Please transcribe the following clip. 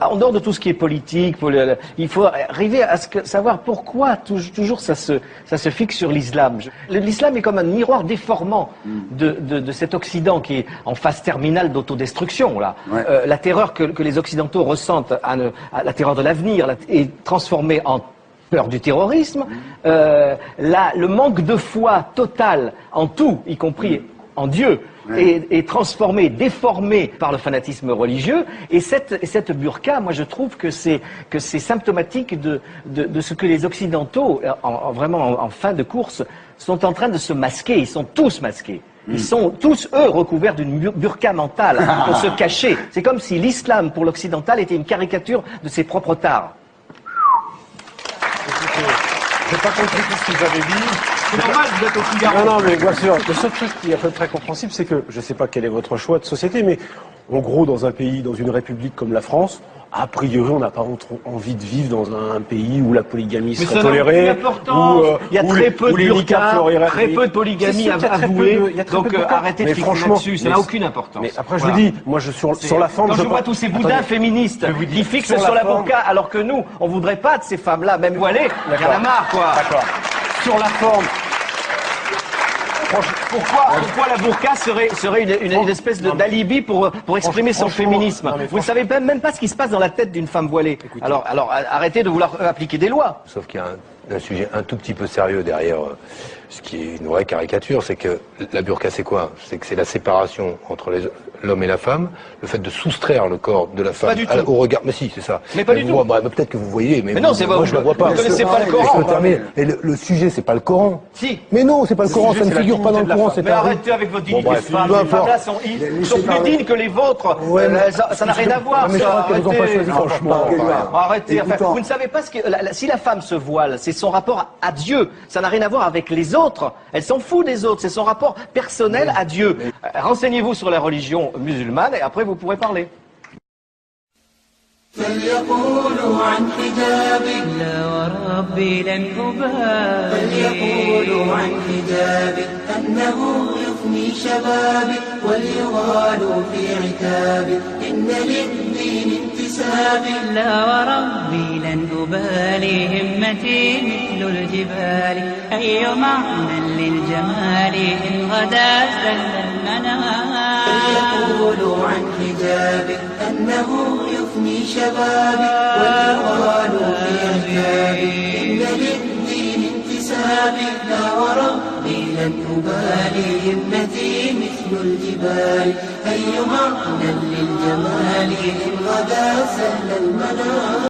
en dehors de tout ce qui est politique, il faut arriver à savoir pourquoi toujours ça se fixe sur l'islam. L'islam est comme un miroir déformant de cet Occident qui est en phase terminale d'autodestruction. Là. Ouais. La terreur que les Occidentaux ressentent, la terreur de l'avenir, est transformée en peur du terrorisme. Le manque de foi total en tout, y compris en Dieu, est transformé, déformé par le fanatisme religieux. Et cette burqa, moi je trouve que c'est symptomatique de ce que les Occidentaux, vraiment en fin de course, sont en train de se masquer. Ils sont tous masqués. Ils sont tous, eux, recouverts d'une burqa mentale pour se cacher. C'est comme si l'islam, pour l'occidental, était une caricature de ses propres tares. J'ai pas compris tout ce qu'ils avaient dit. C'est normal, vous êtes au Figaro. Non, mais bien sûr. Le seul truc qui est à peu près compréhensible, c'est que, je sais pas quel est votre choix de société, mais en gros, dans un pays, dans une république comme la France, a priori, on n'a pas trop envie de vivre dans un pays où la polygamie serait tolérée. Il y a très peu de burqa, très peu de polygamie avouée. Donc arrêtez de fixer là-dessus, ça n'a aucune importance. Mais après, je vous dis, moi, sur la forme. Quand je vois tous ces boudins féministes qui fixent sur la burqa, alors que nous, on voudrait pas de ces femmes-là, même voilées, il y en a marre, quoi. D'accord. Sur la forme. Pourquoi la burqa serait une espèce d'alibi pour exprimer son féminisme? Vous ne savez même pas ce qui se passe dans la tête d'une femme voilée. Alors arrêtez de vouloir appliquer des lois. Sauf qu'il y a un sujet un tout petit peu sérieux derrière ce qui est une vraie caricature, c'est que la burqa c'est quoi? C'est que c'est la séparation entre l'homme et la femme, le fait de soustraire le corps de la femme au regard. Mais si, c'est ça. Mais pas du tout. Peut-être que vous voyez, mais non, c'est pas. Moi je ne le vois pas. Vous ne connaissez pas le Coran. Et le sujet, c'est pas le Coran. Si. Mais non, c'est pas le Coran, ça ne figure pas dans le Coran. Mais arrêtez avec votre dignité de femme. Les femmes-là sont plus dignes que les vôtres. Ça n'a rien à voir. Mais je crois qu'elles n'ont pas choisi, franchement. Arrêtez. Vous ne savez pas si la femme se voile, c'est son rapport à Dieu. Ça n'a rien à voir avec les autres. Elle s'en fout des autres. C'est son rapport personnel à Dieu. Renseignez-vous sur la religion musulmane et après vous pourrez parler. فليقولوا عن حجابي لا وربي لن أبالي فليقولوا عن حجابي أنه يفني شبابي وليغالوا في عتابي إن للدين انتسابي لا وربي لن أبالي همتي مثل الجبال أي معنى للجمال إن غدا زل المنام فليقولوا عن حجابي أنه يفني شبابي واليغالوا في عتابي إن للدين انتسابي لا وربي لن أبالي همتي مثل الجبال أي معنى للجمال إن غدا سهل المنام